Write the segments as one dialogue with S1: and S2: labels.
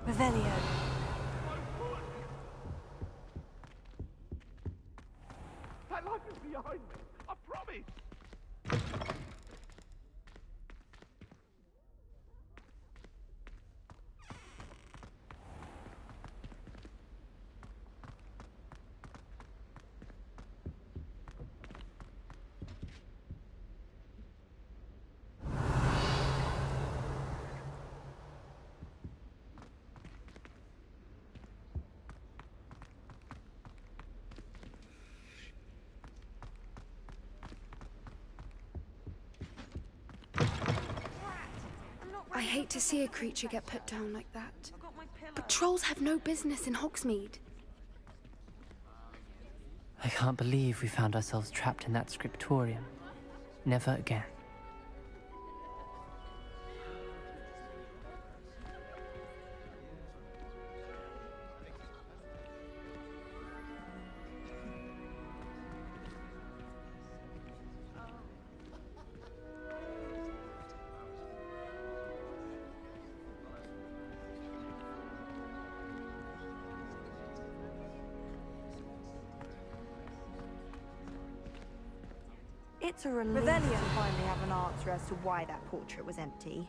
S1: Revelio.
S2: That light is behind me. I promise.
S3: I hate to see a creature get put down like that. But trolls have no business in Hogsmeade.
S4: I can't believe we found ourselves trapped in that scriptorium. Never again.
S5: It's a relief to finally have an answer as to why that portrait was empty.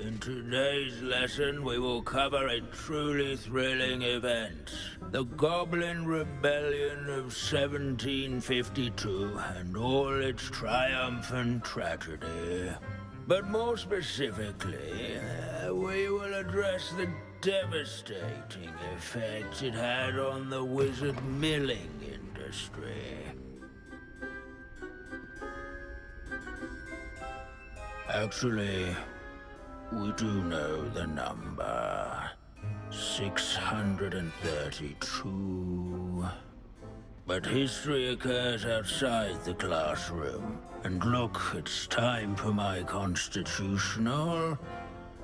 S6: In today's lesson, we will cover a truly thrilling event. The Goblin Rebellion of 1752 and all its triumphant tragedy. But more specifically, we will address the devastating effects it had on the wizard milling industry. Actually, we do know the number. 632. But history occurs outside the classroom. And look, it's time for my constitutional.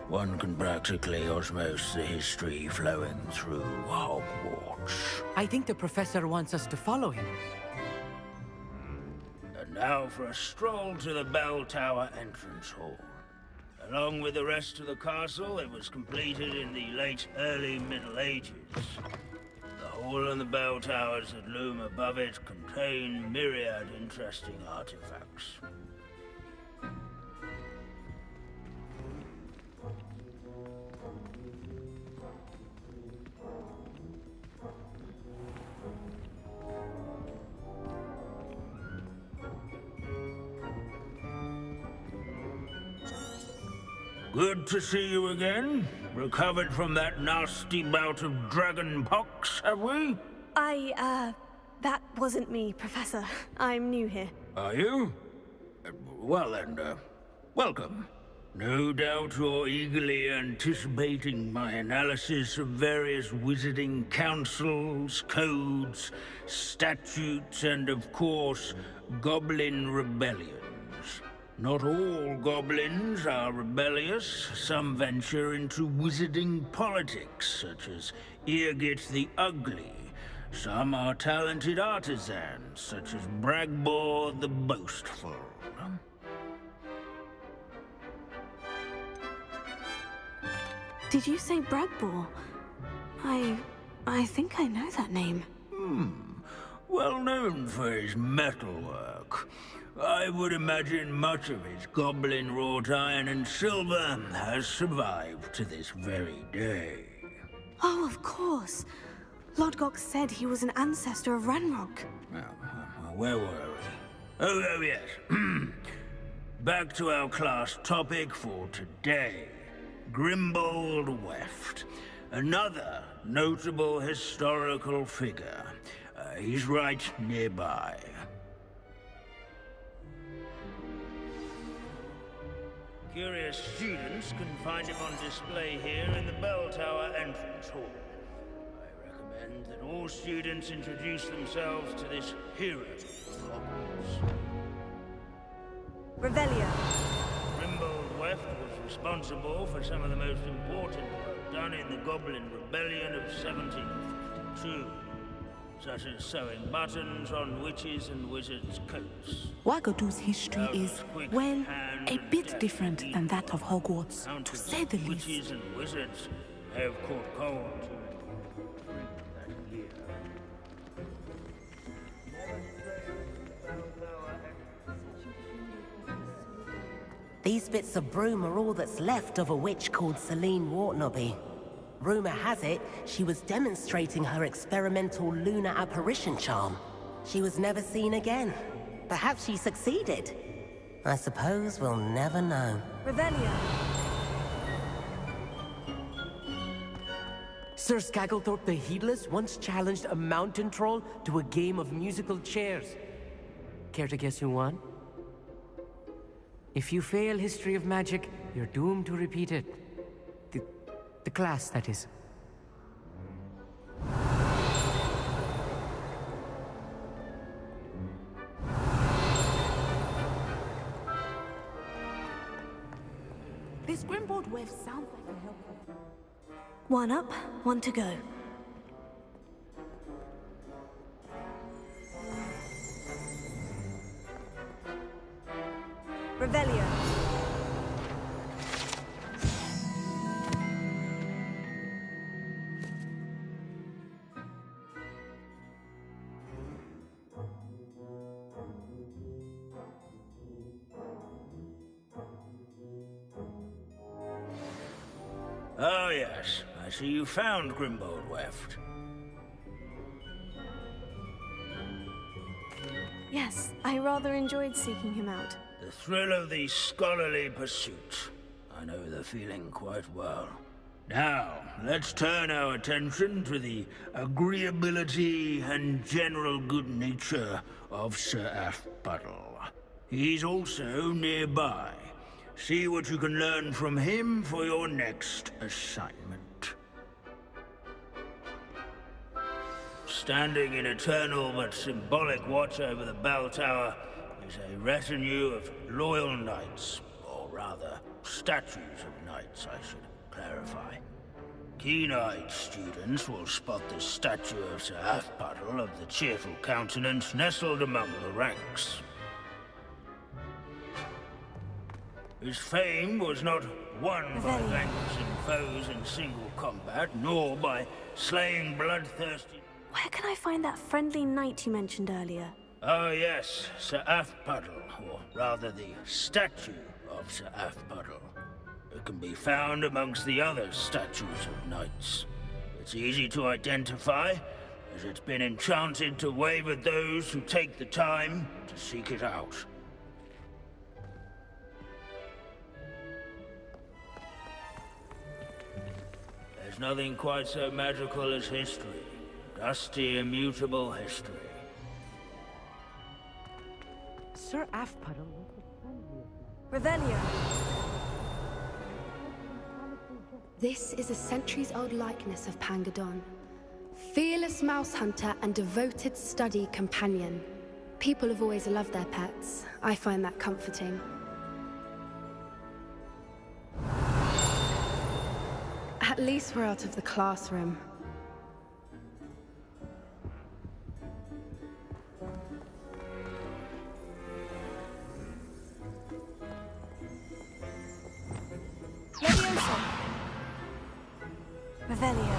S6: One can practically osmose the history flowing through Hogwarts.
S4: I think the professor wants us to follow him.
S6: And now for a stroll to the bell tower entrance hall. Along with the rest of the castle, it was completed in the late early Middle Ages. The hall and the bell towers that loom above it contain myriad interesting artifacts. Good to see you again. Recovered from that nasty bout of dragon pox, have we?
S1: That wasn't me, Professor. I'm new here.
S6: Are you? Well then, welcome. No doubt you're eagerly anticipating my analysis of various wizarding councils, codes, statutes, and of course, goblin rebellions. Not all goblins are rebellious. Some venture into wizarding politics, such as Eargit the Ugly. Some are talented artisans, such as Bragbor the Boastful.
S1: Did you say Bragbor? I think I know that name.
S6: Well known for his metalwork. I would imagine much of his goblin wrought iron and silver has survived to this very day.
S1: Oh, of course. Lodgok said he was an ancestor of Ranrock.
S6: Where were we? Oh yes. Back to our class topic for today. Grimbold Weft. Another notable historical figure. He's right nearby. Curious students can find him on display here in the bell tower entrance hall. I recommend and that all students introduce themselves to this hero of Hogwarts.
S5: Revelio.
S6: Grimbold Weft was responsible for some of the most important work done in the Goblin Rebellion of 1752, such as sewing buttons on witches' and wizards' coats.
S7: Wagadu's history is,
S6: Quick
S7: well,
S6: hand
S7: a bit
S6: death
S7: different than that of Hogwarts, to
S6: Countless
S7: say the least.
S6: witches and wizards have caught cold during that year.
S8: These bits of broom are all that's left of a witch called Celine Wartnobby. Rumor has it, she was demonstrating her experimental lunar apparition charm. She was never seen again. Perhaps she succeeded. I suppose we'll never know.
S5: Revelio.
S9: Sir Skagglethorpe the Heedless once challenged a mountain troll to a game of musical chairs. Care to guess who won? If you fail History of Magic, you're doomed to repeat it. The class, that is.
S7: This Grimbold wave sounds like a helpful.
S1: One up, one to go.
S5: Revelio.
S6: Oh yes, I see you found Grimbold Weft.
S1: Yes, I rather enjoyed seeking him out.
S6: The thrill of the scholarly pursuit. I know the feeling quite well. Now, let's turn our attention to the agreeability and general good nature of Sir Aphbuttle. He's also nearby. See what you can learn from him for your next assignment. Standing in eternal but symbolic watch over the bell tower is a retinue of loyal knights, or rather, statues of knights, I should clarify. Keen-eyed students will spot the statue of Sir Aphbuttle of the cheerful countenance nestled among the ranks. His fame was not won by vanquishing foes in single combat, nor by slaying bloodthirsty...
S1: Where can I find that friendly knight you mentioned earlier?
S6: Oh yes, Sir Aphbuttle, or rather the statue of Sir Aphbuttle. It can be found amongst the other statues of knights. It's easy to identify, as it's been enchanted to wave at those who take the time to seek it out. There's nothing quite so magical as history. Dusty, immutable history.
S9: Sir Aphbuttle was the friendliest.
S5: Revelio.
S3: This is a centuries-old likeness of Pangadon. Fearless mouse hunter and devoted study companion. People have always loved their pets. I find that comforting. At least we're out of the classroom.
S5: Leviosa. Revelio.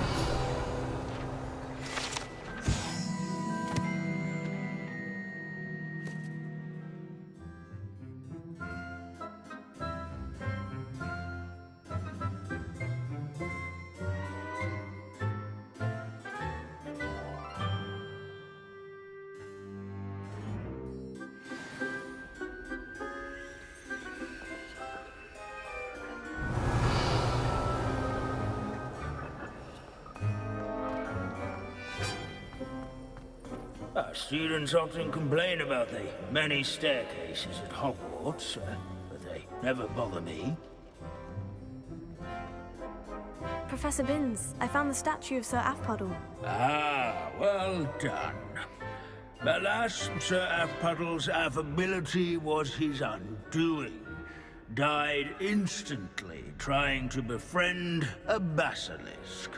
S6: Students often complain about the many staircases at Hogwarts, but they never bother me.
S1: Professor Binns, I found the statue of Sir Afpuddle.
S6: Ah, well done. Alas, Sir Afpuddle's affability was his undoing. Died instantly trying to befriend a basilisk.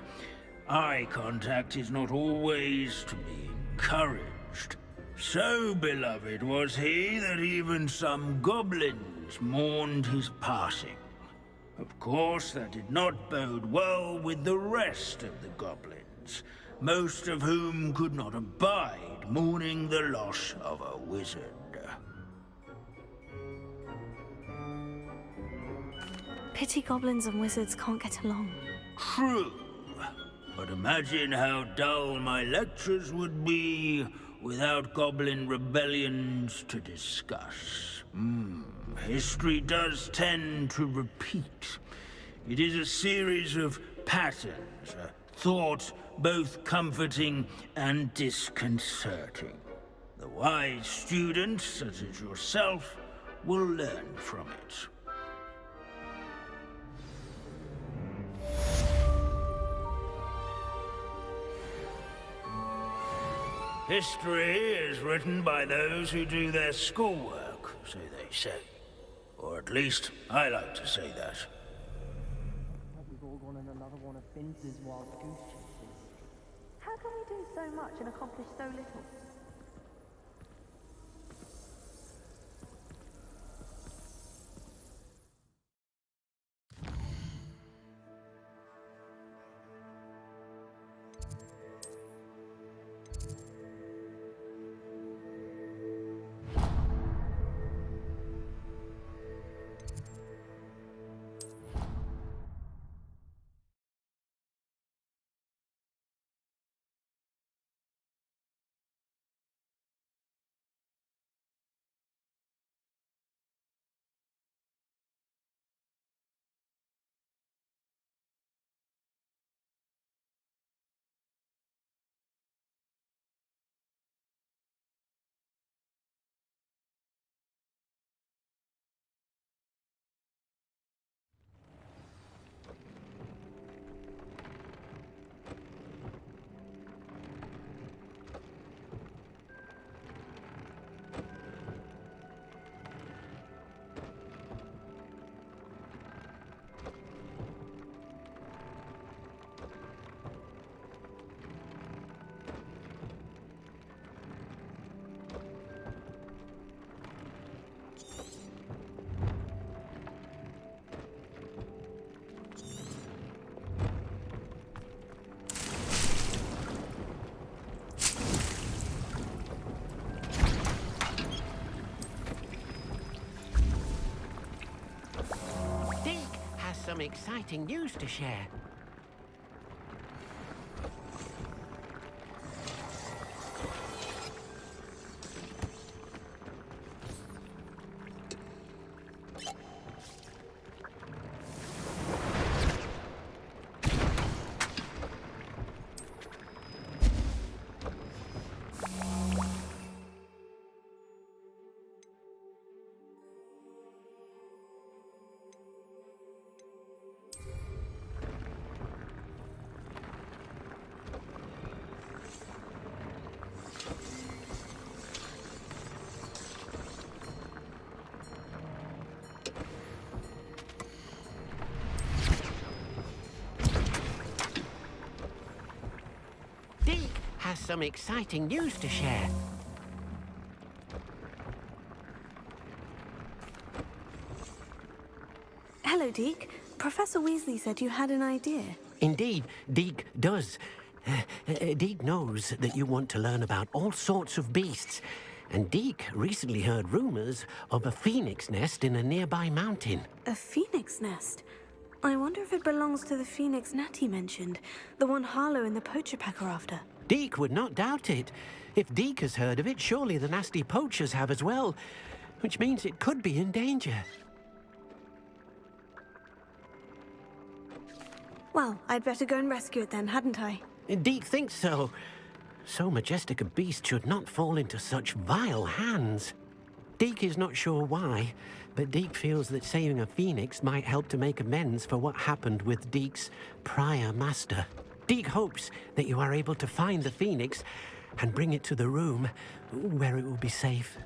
S6: Eye contact is not always to be encouraged. So beloved was he that even some goblins mourned his passing. Of course, that did not bode well with the rest of the goblins, most of whom could not abide mourning the loss of a wizard.
S1: Pity goblins and wizards can't get along.
S6: True. But imagine how dull my lectures would be without goblin rebellions to discuss. History does tend to repeat. It is a series of patterns, a thought both comforting and disconcerting. The wise students, such as yourself, will learn from it. History is written by those who do their schoolwork, so they say. Or at least, I like to say that.
S4: We've all gone on another one of Binns's wild goose chases.
S7: How can we do so much and accomplish so little?
S9: Some exciting news to share. Has some exciting news to share.
S1: Hello, Deke. Professor Weasley said you had an idea.
S9: Indeed, Deke does. Deke knows that you want to learn about all sorts of beasts, and Deke recently heard rumors of a phoenix nest in a nearby mountain.
S1: A phoenix nest? I wonder if it belongs to the phoenix Natty mentioned, the one Harlow and the poacher pack are after.
S9: Deke would not doubt it. If Deke has heard of it, surely the nasty poachers have as well, which means it could be in danger.
S1: Well, I'd better go and rescue it then, hadn't I?
S9: Deke thinks so. So majestic a beast should not fall into such vile hands. Deke is not sure why, but Deke feels that saving a phoenix might help to make amends for what happened with Deke's prior master. Deke hopes that you are able to find the phoenix and bring it to the room where it will be safe.